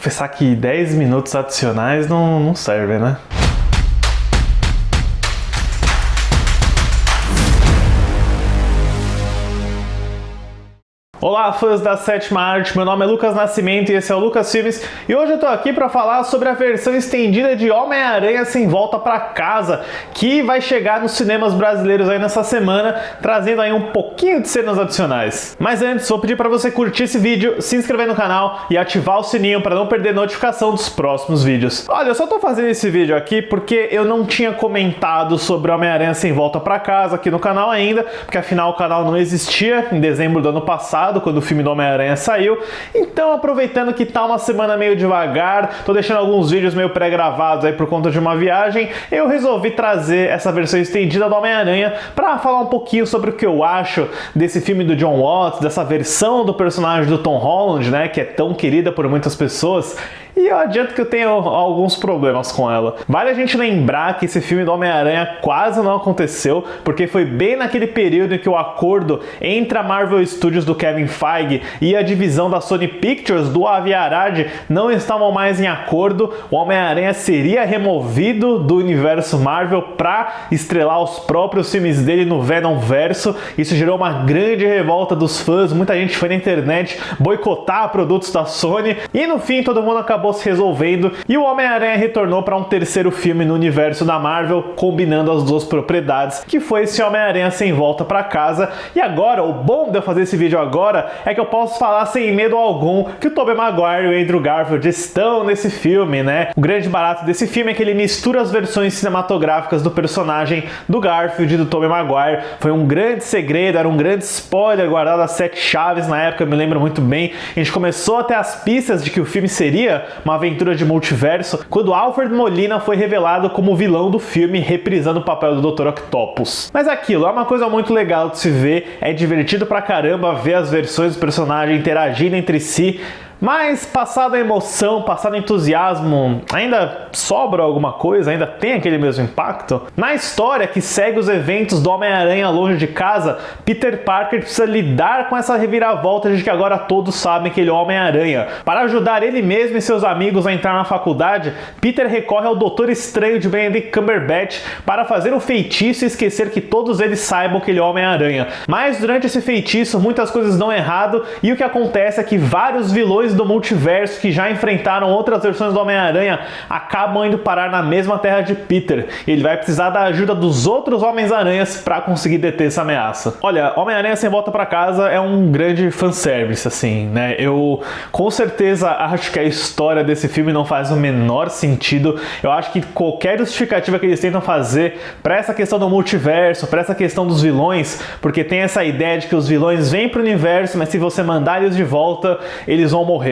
pensar que 10 minutos adicionais não servem, né? Olá, fãs da Sétima Arte, meu nome é Lucas Nascimento e esse é o Lucas Filmes, e hoje eu tô aqui para falar sobre a versão estendida de Homem-Aranha Sem Volta para Casa, que vai chegar nos cinemas brasileiros aí nessa semana, trazendo aí um pouquinho de cenas adicionais. Mas antes, vou pedir para você curtir esse vídeo, se inscrever no canal e ativar o sininho para não perder notificação dos próximos vídeos. Olha, eu só tô fazendo esse vídeo aqui porque eu não tinha comentado sobre Homem-Aranha Sem Volta para Casa aqui no canal ainda, porque afinal o canal não existia em dezembro do ano passado, quando o filme do Homem-Aranha saiu. Então, aproveitando que tá uma semana meio devagar, tô deixando alguns vídeos meio pré-gravados aí por conta de uma viagem, eu resolvi trazer essa versão estendida do Homem-Aranha para falar um pouquinho sobre o que eu acho desse filme do Jon Watts, dessa versão do personagem do Tom Holland, né, que é tão querida por muitas pessoas. E eu adianto que eu tenho alguns problemas com ela. Vale a gente lembrar que esse filme do Homem-Aranha quase não aconteceu, porque foi bem naquele período em que o acordo entre a Marvel Studios do Kevin Feige e a divisão da Sony Pictures do Avi Arad não estavam mais em acordo. O Homem-Aranha seria removido do universo Marvel para estrelar os próprios filmes dele no Venomverso. Isso gerou uma grande revolta dos fãs, muita gente foi na internet boicotar produtos da Sony, e no fim todo mundo acabou se resolvendo e o Homem-Aranha retornou para um terceiro filme no universo da Marvel, combinando as duas propriedades, que foi esse Homem-Aranha Sem Volta para Casa. E agora, o bom de eu fazer esse vídeo agora é que eu posso falar sem medo algum que o Tobey Maguire e o Andrew Garfield estão nesse filme, né? O grande barato desse filme é que ele mistura as versões cinematográficas do personagem do Garfield e do Tobey Maguire. Foi um grande segredo, era um grande spoiler guardado às 7 chaves na época, eu me lembro muito bem. A gente começou a ter as pistas de que o filme seria uma aventura de multiverso quando Alfred Molina foi revelado como vilão do filme, reprisando o papel do Dr. Octopus. Mas aquilo é uma coisa muito legal de se ver, é divertido pra caramba ver as versões do personagem interagindo entre si. Mas, passada a emoção, passado o entusiasmo, ainda sobra alguma coisa? Ainda tem aquele mesmo impacto? Na história que segue os eventos do Homem-Aranha Longe de Casa, Peter Parker precisa lidar com essa reviravolta de que agora todos sabem que ele é o Homem-Aranha. Para ajudar ele mesmo e seus amigos a entrar na faculdade, Peter recorre ao Doutor Estranho de Benedict Cumberbatch para fazer um feitiço e esquecer que todos eles saibam que ele é o Homem-Aranha. Mas durante esse feitiço, muitas coisas dão errado e o que acontece é que vários vilões do multiverso que já enfrentaram outras versões do Homem-Aranha acabam indo parar na mesma terra de Peter. Ele vai precisar da ajuda dos outros Homens-Aranhas para conseguir deter essa ameaça. Olha, Homem-Aranha Sem Volta para Casa é um grande fanservice, assim, né? Eu com certeza acho que a história desse filme não faz o menor sentido. Eu acho que qualquer justificativa que eles tentam fazer para essa questão do multiverso, para essa questão dos vilões, porque tem essa ideia de que os vilões vêm para o universo, mas se você mandar eles de volta, eles vão morrer.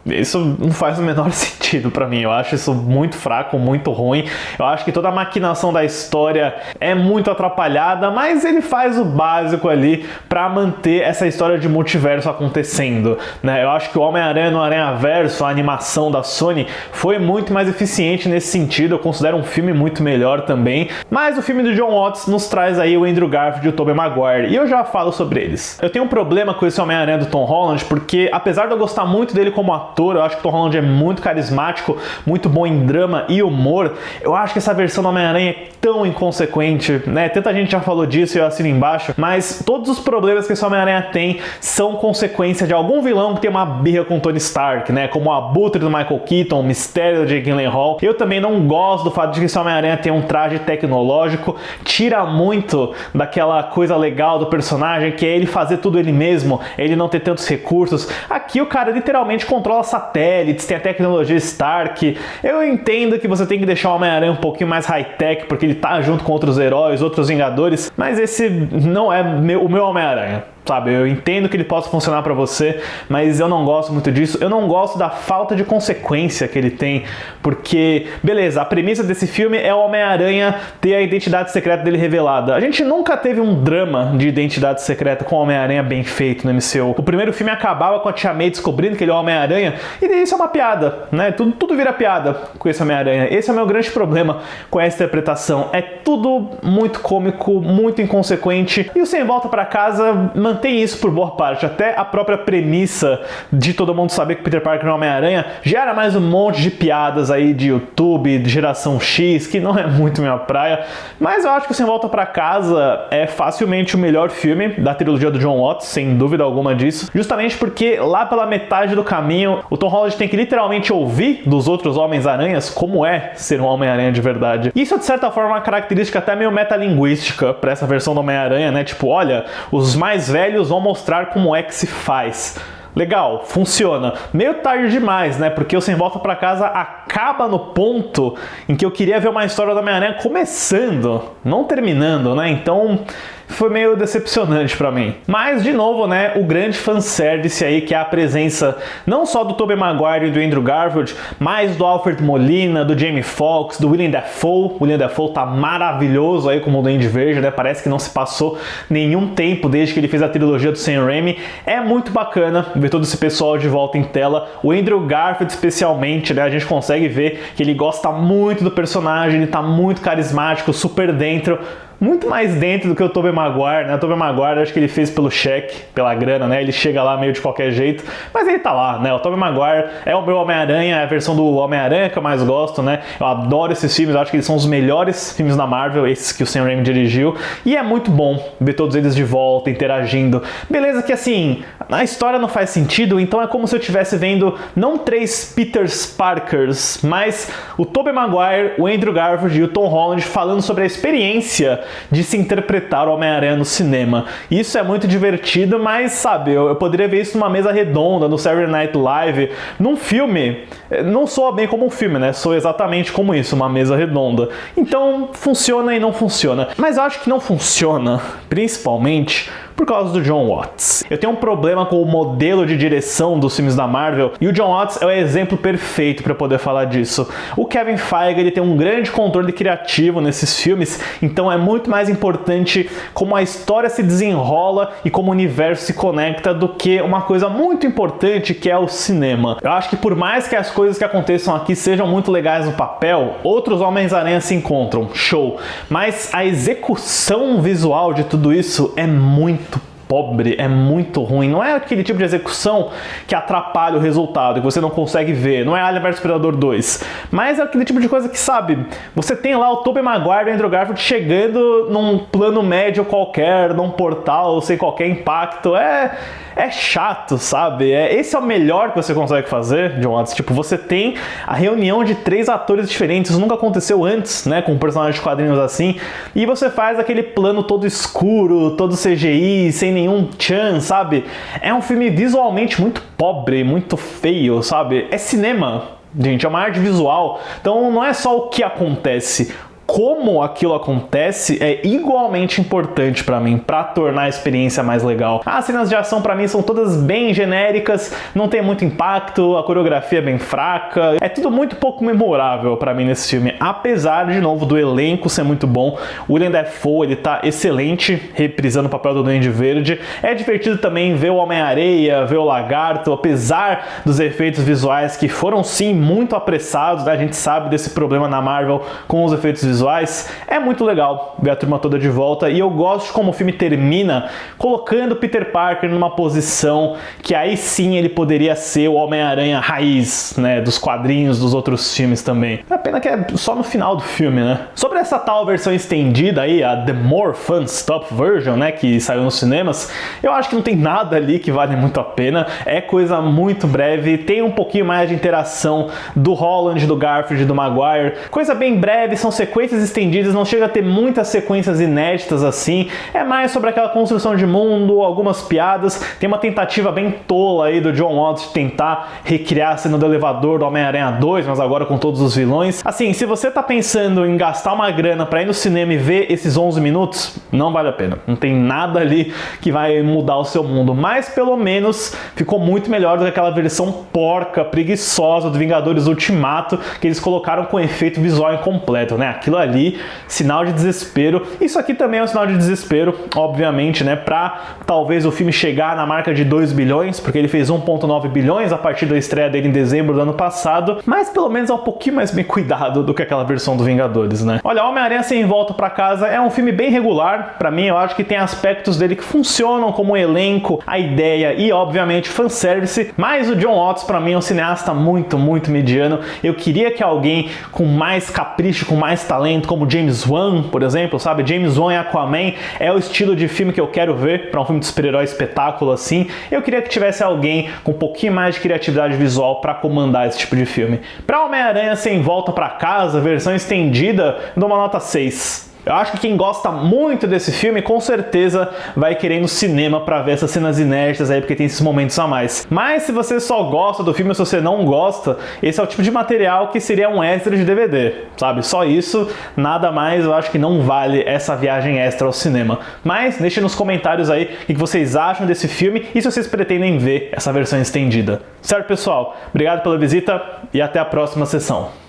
Isso não faz o menor sentido pra mim, eu acho isso muito fraco, muito ruim. Eu acho que toda a maquinação da história é muito atrapalhada, mas ele faz o básico ali pra manter essa história de multiverso acontecendo, né? Eu acho que o Homem-Aranha no Aranhaverso, a animação da Sony, foi muito mais eficiente nesse sentido. Eu considero um filme muito melhor também, mas o filme do Jon Watts nos traz aí o Andrew Garfield e o Tobey Maguire, e eu já falo sobre eles. Eu tenho um problema com esse Homem-Aranha do Tom Holland, porque apesar de eu gostar muito dele como ator, eu acho que o Tom Holland é muito carismático, muito bom em drama e humor, eu acho que essa versão do Homem-Aranha é tão inconsequente, né? Tanta gente já falou disso e eu assino embaixo, mas todos os problemas que esse Homem-Aranha tem são consequência de algum vilão que tem uma birra com Tony Stark, né? Como o Abutre do Michael Keaton, o Mistério do Jake Gyllenhaal. Eu também não gosto do fato de que esse Homem-Aranha tem um traje tecnológico, tira muito daquela coisa legal do personagem, que é ele fazer tudo ele mesmo, ele não ter tantos recursos. Aqui o cara literalmente controla satélites, tem a tecnologia Stark. Eu entendo que você tem que deixar o Homem-Aranha um pouquinho mais high-tech, porque ele tá junto com outros heróis, outros Vingadores, mas esse não é o meu Homem-Aranha. Sabe, eu entendo que ele possa funcionar pra você, mas eu não gosto muito disso. Eu não gosto da falta de consequência que ele tem, porque, beleza, a premissa desse filme é o Homem-Aranha ter a identidade secreta dele revelada. A gente nunca teve um drama de identidade secreta com o Homem-Aranha bem feito no MCU. O primeiro filme acabava com a Tia May descobrindo que ele é o Homem-Aranha, e daí isso é uma piada, né? Tudo vira piada com esse Homem-Aranha. Esse é o meu grande problema com essa interpretação. É tudo muito cômico, muito inconsequente, e o Sem Volta Pra Casa mantém isso por boa parte. Até a própria premissa de todo mundo saber que Peter Parker é um Homem-Aranha gera mais um monte de piadas aí de YouTube, de geração X, que não é muito minha praia. Mas eu acho que Sem Volta Pra Casa é facilmente o melhor filme da trilogia do John Watts, sem dúvida alguma disso. Justamente porque lá pela metade do caminho, o Tom Holland tem que literalmente ouvir dos outros Homens-Aranhas como é ser um Homem-Aranha de verdade. Isso é, de certa forma, uma característica até meio metalinguística pra essa versão do Homem-Aranha, né? Tipo, olha, os mais velhos vão mostrar como é que se faz. Legal, funciona. Meio tarde demais, né? Porque o Sem Volta Pra Casa acaba no ponto em que eu queria ver uma história do Homem-Aranha começando, não terminando, né? Então foi meio decepcionante pra mim. Mas, de novo, né, o grande fanservice aí, que é a presença não só do Tobey Maguire e do Andrew Garfield, mas do Alfred Molina, do Jamie Foxx, do Willem Dafoe. O Willem Dafoe tá maravilhoso aí como o Duende Verde, né? Parece que não se passou nenhum tempo desde que ele fez a trilogia do Sam Raimi. É muito bacana ver todo esse pessoal de volta em tela. O Andrew Garfield, especialmente, né? A gente consegue ver que ele gosta muito do personagem, ele tá muito carismático, super dentro. Muito mais dentro do que o Tobey Maguire, né? O Tobey Maguire, acho que ele fez pelo cheque, pela grana, né? Ele chega lá meio de qualquer jeito, mas ele tá lá, né? O Tobey Maguire é o meu Homem-Aranha, é a versão do Homem-Aranha que eu mais gosto, né? Eu adoro esses filmes, acho que eles são os melhores filmes da Marvel, esses que o Sam Raimi dirigiu, e é muito bom ver todos eles de volta, interagindo. Beleza que, assim, a história não faz sentido, então é como se eu estivesse vendo não 3 Peter Parkers, mas o Tobey Maguire, o Andrew Garfield e o Tom Holland falando sobre a experiência de se interpretar o Homem-Aranha no cinema. Isso é muito divertido, mas, sabe, eu poderia ver isso numa mesa redonda, no Saturday Night Live, num filme. Não soa bem como um filme, né? Soa exatamente como isso, uma mesa redonda. Então, funciona e não funciona. Mas eu acho que não funciona, principalmente por causa do John Watts. Eu tenho um problema com o modelo de direção dos filmes da Marvel, e o John Watts é o exemplo perfeito para poder falar disso. O Kevin Feige, ele tem um grande controle criativo nesses filmes, então é muito mais importante como a história se desenrola e como o universo se conecta do que uma coisa muito importante que é o cinema. Eu acho que por mais que as coisas que aconteçam aqui sejam muito legais no papel, outros Homens-Aranha se encontram, show. Mas a execução visual de tudo isso é muito pobre, é muito ruim. Não é aquele tipo de execução que atrapalha o resultado, que você não consegue ver. Não é Alien vs Predador 2. Mas é aquele tipo de coisa que, sabe, você tem lá o Tobey Maguire e o Andrew Garfield chegando num plano médio qualquer, num portal, sem qualquer impacto. É chato, sabe? Esse é o melhor que você consegue fazer, John Watts. Tipo, você tem a reunião de 3 atores diferentes, isso nunca aconteceu antes, né? Com personagens de quadrinhos assim. E você faz aquele plano todo escuro, todo CGI, sem nenhum tchan, sabe? É um filme visualmente muito pobre, muito feio, sabe? É cinema, gente, é uma arte visual. Então não é só o que acontece. Como aquilo acontece é igualmente importante pra mim, pra tornar a experiência mais legal. As cenas de ação pra mim são todas bem genéricas, não tem muito impacto, a coreografia é bem fraca, é tudo muito pouco memorável pra mim nesse filme, apesar, de novo, do elenco ser muito bom. O Willem Dafoe, ele tá excelente, reprisando o papel do Duende Verde. É divertido também ver o Homem-Areia, ver o Lagarto, apesar dos efeitos visuais que foram sim muito apressados, né? A gente sabe desse problema na Marvel com os efeitos visuais. É muito legal ver a turma toda de volta, e eu gosto de como o filme termina colocando Peter Parker numa posição que aí sim ele poderia ser o Homem-Aranha raiz, né, dos quadrinhos, dos outros filmes também. É pena que é só no final do filme, né? Sobre essa tal versão estendida aí, a The More Fun Stop Version, né, que saiu nos cinemas, eu acho que não tem nada ali que vale muito a pena. É coisa muito breve, tem um pouquinho mais de interação do Holland, do Garfield e do Maguire. Coisa bem breve, são sequências estendidas, não chega a ter muitas sequências inéditas assim, é mais sobre aquela construção de mundo, algumas piadas. Tem uma tentativa bem tola aí do John Watts de tentar recriar a cena do elevador do Homem-Aranha 2, mas agora com todos os vilões. Assim, se você tá pensando em gastar uma grana pra ir no cinema e ver esses 11 minutos, não vale a pena. Não tem nada ali que vai mudar o seu mundo, mas pelo menos ficou muito melhor do que aquela versão porca, preguiçosa do Vingadores Ultimato, que eles colocaram com efeito visual incompleto, né? Aquilo ali, sinal de desespero. Isso aqui também é um sinal de desespero, obviamente, né, pra talvez o filme chegar na marca de 2 bilhões, porque ele fez 1,9 bilhões a partir da estreia dele em dezembro do ano passado, mas pelo menos é um pouquinho mais bem cuidado do que aquela versão do Vingadores, né? Olha, Homem-Aranha Sem Volta Pra Casa é um filme bem regular, pra mim. Eu acho que tem aspectos dele que funcionam como elenco, a ideia e, obviamente, fanservice, mas o Jon Watts, pra mim, é um cineasta muito mediano. Eu queria que alguém com mais capricho, com mais talento, como James Wan, por exemplo, sabe? James Wan e Aquaman é o estilo de filme que eu quero ver pra um filme de super-herói espetáculo assim. Eu queria que tivesse alguém com um pouquinho mais de criatividade visual pra comandar esse tipo de filme. Pra Homem-Aranha Sem Volta Pra Casa, versão estendida, eu dou uma nota 6. Eu acho que quem gosta muito desse filme, com certeza vai querer ir no cinema pra ver essas cenas inéditas aí, porque tem esses momentos a mais. Mas se você só gosta do filme ou se você não gosta, esse é o tipo de material que seria um extra de DVD, sabe? Só isso, nada mais, eu acho que não vale essa viagem extra ao cinema. Mas deixe nos comentários aí o que vocês acham desse filme e se vocês pretendem ver essa versão estendida. Certo, pessoal? Obrigado pela visita e até a próxima sessão.